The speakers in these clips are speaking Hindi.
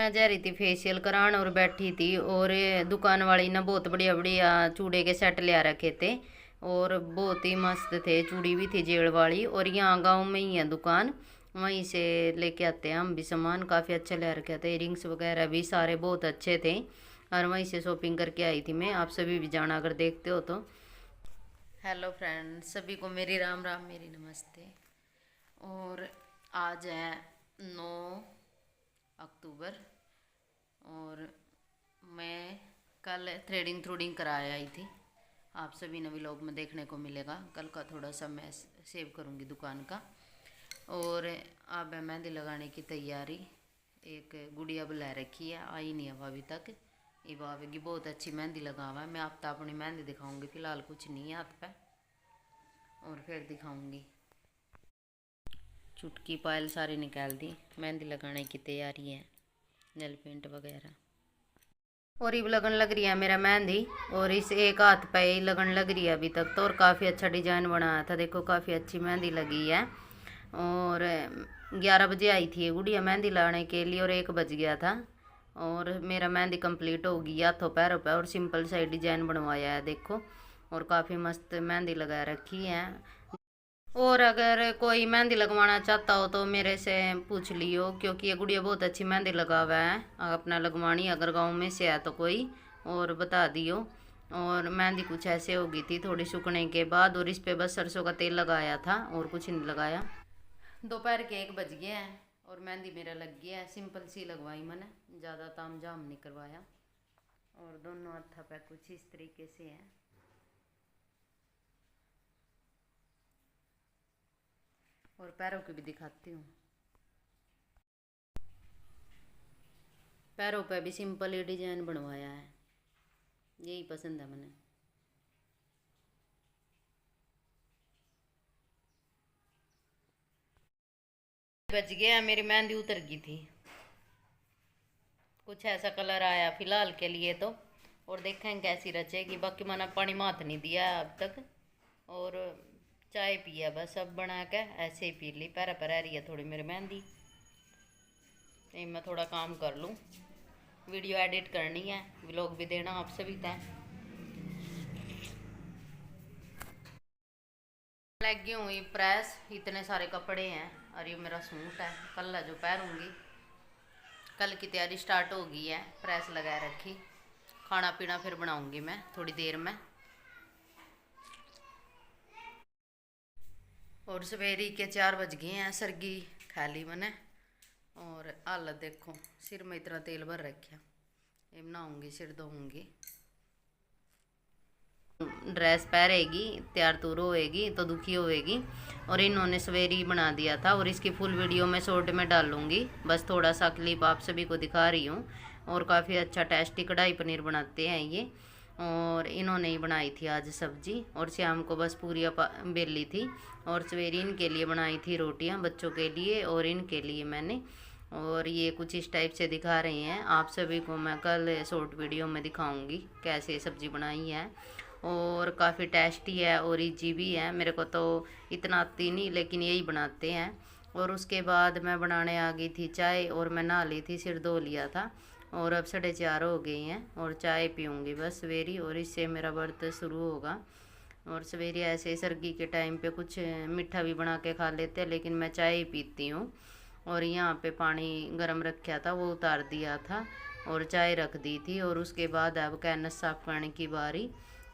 मैं जा रही थी फेशियल कराने और बैठी थी, और दुकान वाली ना बहुत बढ़िया बढ़िया चूड़े के सेट ले रखे थे और बहुत ही मस्त थे। चूड़ी भी थी जेड़ वाली, और यहाँ गांव में ही है दुकान, वहीं से लेके आते हैं हम भी सामान। काफ़ी अच्छा ले रखे थे, इयरिंग्स वगैरह भी सारे बहुत अच्छे थे, और वहीं से शॉपिंग करके आई थी मैं। आप सभी भी जाना अगर देखते हो तो। हेलो फ्रेंड्स, सभी को मेरी राम राम, मेरी नमस्ते। और आज है 9 अक्टूबर, और मैं कल थ्रेडिंग थ्रूडिंग कराया आई थी। आप सभी ने व्लॉग में देखने को मिलेगा। कल का थोड़ा सा मैं सेव करूँगी दुकान का। और अब है मेहंदी लगाने की तैयारी। एक गुड़िया बुला रखी है, आई नहीं अब अभी तक। ये आवेगी, बहुत अच्छी मेहंदी लगा हुआ है। मैं आपको अपनी मेहंदी दिखाऊंगी, फिलहाल कुछ नहीं है हाथ पे, और फिर दिखाऊंगी। चुटकी पायल सारी निकाल दी, मेहंदी लगाने की तैयारी है, नेल पेंट वगैरह। और ये लगन लग रही है मेरा मेहंदी, और इस एक हाथ पे ही लगन लग रही है अभी तक तो। और काफ़ी अच्छा डिजाइन बनाया था, देखो काफ़ी अच्छी मेहंदी लगी है। और 11 बजे आई थी ये गुड़िया मेहंदी लाने के लिए, और 1 बज गया था, और मेरा मेहंदी कंप्लीट हो गई हाथों पैरों पे। और सिंपल सा डिजाइन बनवाया है देखो, और काफ़ी मस्त मेहंदी लगा रखी है। और अगर कोई मेहंदी लगवाना चाहता हो तो मेरे से पूछ लियो, क्योंकि ये गुड़िया बहुत अच्छी मेहंदी लगा हुआ है। अपना लगवानी अगर गांव में से है तो कोई और बता दियो। और मेहंदी कुछ ऐसे हो गई थी थोड़ी सूखने के बाद, और इस पे बस सरसों का तेल लगाया था और कुछ नहीं लगाया। दोपहर के 1 बज गए हैं, और मेहंदी मेरा लग गया है। सिंपल सी लगवाई मैंने, ज़्यादा ताम झाम नहीं करवाया। और दोनों हत्था पे कुछ इस तरीके से है। और पैरों की भी दिखाती हूँ। पैरों पे भी सिंपल ही डिजाइन बनवाया है, यही पसंद है मैंने। बच गया, मेरी मेहंदी उतर गई थी। कुछ ऐसा कलर आया फिलहाल के लिए तो, और देखें कैसी रचेगी। बाकी मैंने पानी माथ नहीं दिया अब तक, और चाय पिया बस। अब बना के ऐसे ही पी ली। पैरा पर रही है थोड़ी मेरी मेहंदी, तो मैं थोड़ा काम कर लूँ। वीडियो एडिट करनी है, व्लॉग भी देना आप सभी तय। लगी हुई प्रेस, इतने सारे कपड़े हैं, और ये मेरा सूट है कल जो पहनूंगी। कल की तैयारी स्टार्ट हो गई है, प्रेस लगा रखी। खाना पीना फिर बनाऊंगी मैं थोड़ी देर में। और सवेरे के 4 बज गए हैं, सरगी खा ली मैंने। और हालत देखो, सिर में इतना तेल भर रखा। ये बनाऊंगी, सिर धोऊंगी। ड्रेस पहनेगी, तैयार तूर होएगी तो दुखी होएगी। और इन्होंने सवेरे ही बना दिया था, और इसकी फुल वीडियो मैं शॉर्ट में डालूंगी। बस थोड़ा सा क्लिप आप सभी को दिखा रही हूँ। और काफ़ी अच्छा टेस्टी कढ़ाई पनीर बनाते हैं ये। और इन्होंने ही बनाई थी आज सब्जी, और शाम को बस पूरियाँ बेली थी। और सवेरे इनके लिए बनाई थी रोटियाँ, बच्चों के लिए और इनके लिए मैंने। और ये कुछ इस टाइप से दिखा रहे हैं। आप सभी को मैं कल शॉर्ट वीडियो में दिखाऊंगी कैसे सब्जी बनाई है। और काफ़ी टेस्टी है और इजी भी है। मेरे को तो इतना आती नहीं, लेकिन यही बनाते हैं। और उसके बाद मैं बनाने आ गई थी चाय, और मैं नहा ली थी, सिर धो लिया था। और अब 4:30 हो गए हैं, और चाय पीऊँगी बस सवेरी, और इससे मेरा व्रत शुरू होगा। और सवेरे ऐसे सर्दी के टाइम पे कुछ मीठा भी बना के खा लेते हैं, लेकिन मैं चाय ही पीती हूँ। और यहाँ पे पानी गर्म रखा था, वो उतार दिया था, और चाय रख दी थी। और उसके बाद अब कैनस साफ़ करने की बारी।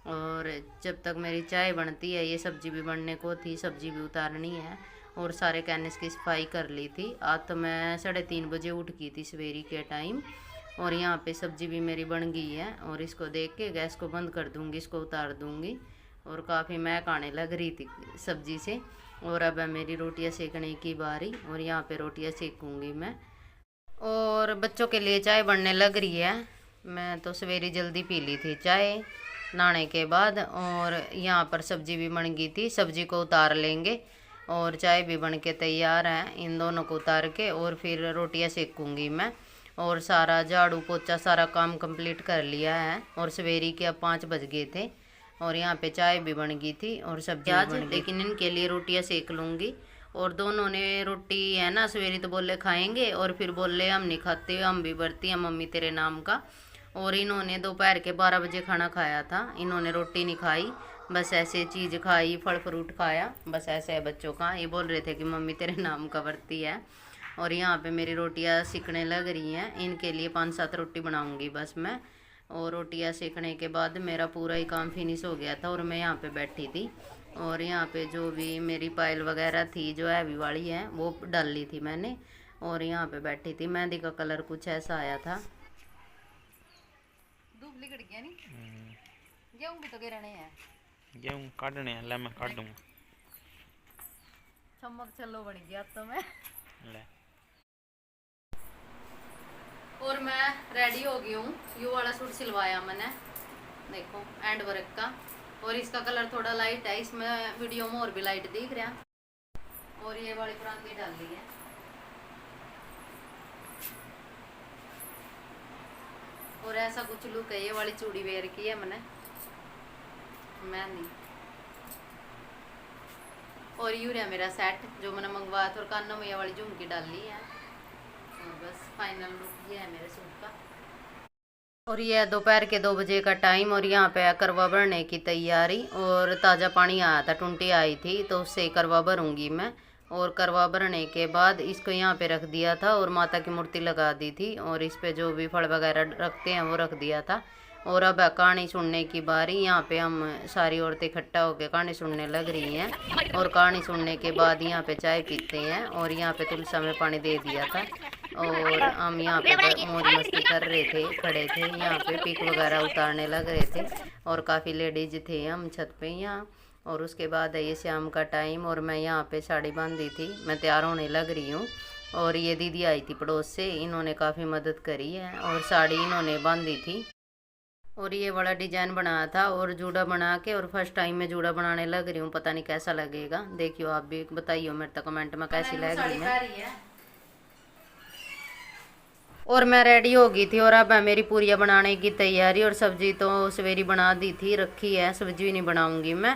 और जब तक मेरी चाय बनती है, ये सब्ज़ी भी बनने को थी, सब्ज़ी भी उतारनी है। और सारे कैनस की सफाई कर ली थी। आज तो मैं 3:30 बजे उठ गई थी सवेरे के टाइम। और यहाँ पे सब्ज़ी भी मेरी बन गई है, और इसको देख के गैस को बंद कर दूँगी, इसको उतार दूँगी। और काफ़ी महक आने लग रही थी सब्ज़ी से। और अब है मेरी रोटियाँ सेकने की बारी, और यहाँ पे रोटियाँ सेकूँगी मैं। और बच्चों के लिए चाय बनने लग रही है। मैं तो सवेरे जल्दी पी ली थी चाय नहाने के बाद। और यहाँ पर सब्ज़ी भी बन गई थी, सब्ज़ी को उतार लेंगे। और चाय भी बन के तैयार है, इन दोनों को उतार के और फिर रोटियाँ सेकूँगी मैं। और सारा झाड़ू पोछा सारा काम कंप्लीट कर लिया है। और सवेरे के अब 5 बज गए थे, और यहाँ पे चाय भी बन गई थी और सब्जी भी बन गई, लेकिन इनके लिए रोटियाँ सेक लूँगी। और दोनों ने रोटी है ना सवेरे तो बोले खाएंगे और फिर बोले हम नहीं खाते, हम भी बरती हैं मम्मी तेरे नाम का। और इन्होंने दोपहर के 12 बजे खाना खाया था, इन्होंने रोटी नहीं खाई, बस ऐसे चीज़ खाई, फल फ्रूट खाया, बस ऐसे है बच्चों का। ये बोल रहे थे कि मम्मी तेरे नाम का बरती है। और यहाँ पे मेरी रोटियाँ सिकने लग रही हैं, इनके लिए 5-7 रोटी बनाऊंगी बस मैं। और रोटियाँ सेकने के बाद मेरा पूरा ही काम फिनिश हो गया था और मैं यहाँ पे बैठी थी। और यहाँ पे जो भी मेरी पायल वगैरह थी जो हैवी वाली है वो डाल ली थी मैंने, और यहाँ पे बैठी थी। मेहंदी का कलर कुछ ऐसा आया था। धूप लिकड़ गया नहीं, गेहूँ भी तो गिरने हैं, गेहूँ काटने हैं, ले मैं काट दूंगा। चमक चलो बन गया तो मैं ले। और मैं रेडी हो गई हूँ। ये वाला सूट सिलवाया मैंने, देखो एंड वर्क का, और इसका कलर थोड़ा लाइट है, इसमें वीडियो में और भी लाइट दिख रहा। और ये वाली परांठी डाल ली है। और ऐसा कुछ लुक है, ये वाली चूड़ी वेयर की है मैंने मेहंदी। और यूँ रहा मेरा सेट जो मैंने मंगवाया था, और कानों में ये वाली झुमकी डाल ली है। और बस फाइनल लुक ये है मेरे सूट का। और ये दोपहर के 2 बजे का टाइम, और यहाँ पे करवा भरने की तैयारी। और ताज़ा पानी आया था, टुंटी आई थी तो उससे करवा भरूंगी मैं। और करवा भरने के बाद इसको यहाँ पे रख दिया था और माता की मूर्ति लगा दी थी, और इस पे जो भी फल वगैरह रखते हैं वो रख दिया था। और अब कहानी सुनने की बारी। यहाँ पे हम सारी औरतें इकट्ठा होकर कहानी सुनने लग रही हैं। और कहानी सुनने के बाद यहाँ पे चाय पीते हैं, और यहाँ पे तुलसा में पानी दे दिया था। और हम यहाँ पे मौज मस्ती कर रहे थे, खड़े थे यहाँ पे, पिक वगैरह उतारने लग रहे थे। और काफ़ी लेडीज थे हम छत पे यहाँ। और उसके बाद है ये शाम का टाइम, और मैं यहाँ पे साड़ी बांधी थी, मैं तैयार होने लग रही हूँ। और ये दीदी आई थी पड़ोस से, इन्होंने काफ़ी मदद करी है और साड़ी इन्होंने बांधी थी। और ये बड़ा डिजाइन बनाया था और जूड़ा बना के, और फर्स्ट टाइम में जूड़ा बनाने लग रही हूँ, पता नहीं कैसा लगेगा, देखियो आप भी बताइयो मेरे तक कमेंट में कैसी लग रही है। और मैं रेडी हो गई थी, और अब है मेरी पूरियाँ बनाने की तैयारी। और सब्जी तो सवेरी बना दी थी, रखी है, सब्जी नहीं बनाऊंगी मैं।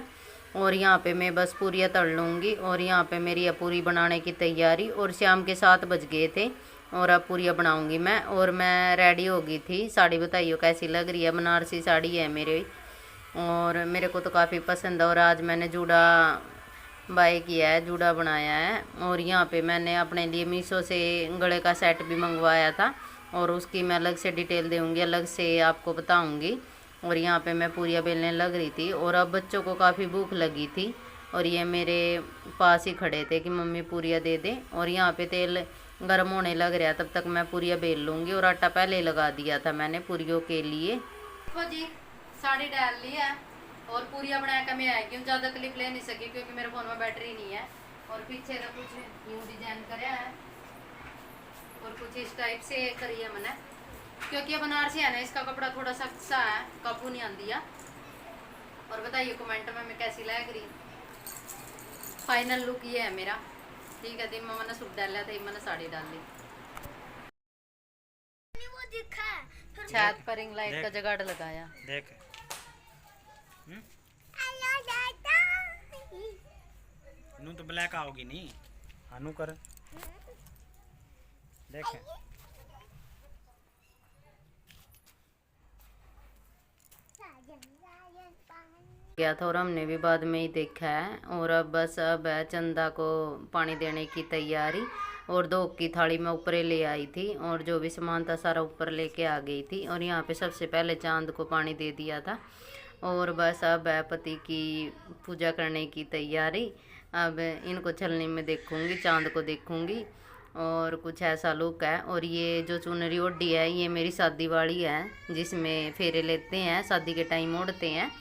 और यहाँ पे मैं बस पूरियाँ तल लूँगी। और यहाँ पे मेरी पूरी बनाने की तैयारी। और शाम के 7 बज गए थे, और अब पूरियाँ बनाऊंगी मैं। और मैं रेडी हो गई थी। साड़ी बताइए कैसी लग रही है, बनारसी साड़ी है मेरे, और मेरे को तो काफ़ी पसंद है। और आज मैंने जूड़ा बाय किया है, जूड़ा बनाया है। और यहाँ पे मैंने अपने लिए मीशो से गले का सेट भी मंगवाया था, और उसकी मैं अलग से डिटेल दूँगी, अलग से आपको बताऊँगी। और यहाँ पे मैं पूरियाँ बेलने लग रही थी, और अब बच्चों को काफ़ी भूख लगी थी, और ये मेरे पास ही खड़े थे कि मम्मी पूरियाँ दे दें। और यहाँ पे तेल गर्म होने लग रहा, तब तक मैं पूरियाँ बेल लूँगी। और आटा पहले लगा दिया था मैंने पूरियों के लिए। तो जी साड़ी डाल ली है, और पूरियाँ बना कर मैं आई क्यों, ज़्यादा क्लिप ले नहीं सकी क्योंकि मेरे फ़ोन में बैटरी नहीं है। और पीछे तो कुछ न्यू डिजाइन कराया है, और कुछ इस टाइप से करी है मैंने, क्योंकि ये बनारसी है ना, इसका कपड़ा थोड़ा सख्त सा है, काबू नहीं आती है। और बताइए कमेंट में मैं कैसी लग रही। फाइनल लुक ये है मेरा, ठीक है। दिन में मैंने सूट डाला था, मैंने साड़ी डाल ली। छत पर रिंग लाइट का जगाड़ लगाया, देख नू तो ब्लैक आओगी नहीं, हानू कर देख। गया था, और हमने भी बाद में ही देखा है। और अब बस अब है चंदा को पानी देने की तैयारी। और 2 की थाली में ऊपर ले आई थी, और जो भी सामान था सारा ऊपर लेके आ गई थी। और यहाँ पे सबसे पहले चांद को पानी दे दिया था। और बस अब है पति की पूजा करने की तैयारी। अब इनको छलनी में देखूंगी, चांद को देखूंगी, और कुछ ऐसा लुक है। और ये जो चुनरी ओढ़ी है ये मेरी शादी वाली है, जिसमें फेरे लेते हैं, शादी के टाइम ओढ़ते हैं,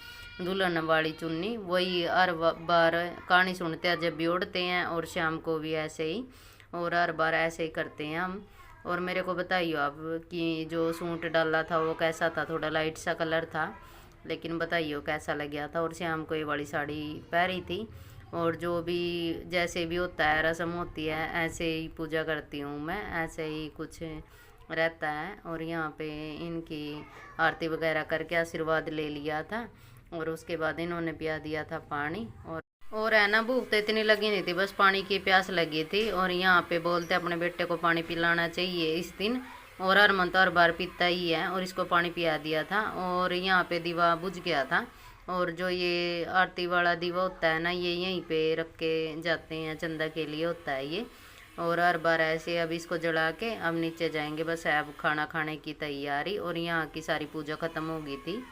दुल्हन वाली चुन्नी। वही हर बार कहानी सुनते हैं जब भी ओढ़ते हैं, और शाम को भी ऐसे ही, और हर बार ऐसे ही करते हैं हम। और मेरे को बताइए आप कि जो सूट डाला था वो कैसा था, थोड़ा लाइट सा कलर था, लेकिन बताइए कैसा लग गया था। और शाम को ये वाली साड़ी पहनी थी। और जो भी जैसे भी होता है, रस्म होती है, ऐसे ही पूजा करती हूँ मैं, ऐसे ही कुछ रहता है। और यहाँ पे इनकी आरती वगैरह करके आशीर्वाद ले लिया था, और उसके बाद इन्होंने पिया दिया था पानी। और है ना, भूख तो इतनी लगी नहीं थी, बस पानी की प्यास लगी थी। और यहाँ पे बोलते अपने बेटे को पानी पिलाना चाहिए इस दिन, और हरमन तो हर बार पीता ही है, और इसको पानी पिया दिया था। और यहाँ पे दीवा बुझ गया था, और जो ये आरती वाला दीवा होता है ना, ये यहीं पे रख के जाते हैं, चंदा के लिए होता है ये। और हर बार ऐसे अब इसको जला के अब नीचे जाएंगे, बस है अब खाना खाने की तैयारी। और यहाँ की सारी पूजा खत्म हो गई थी।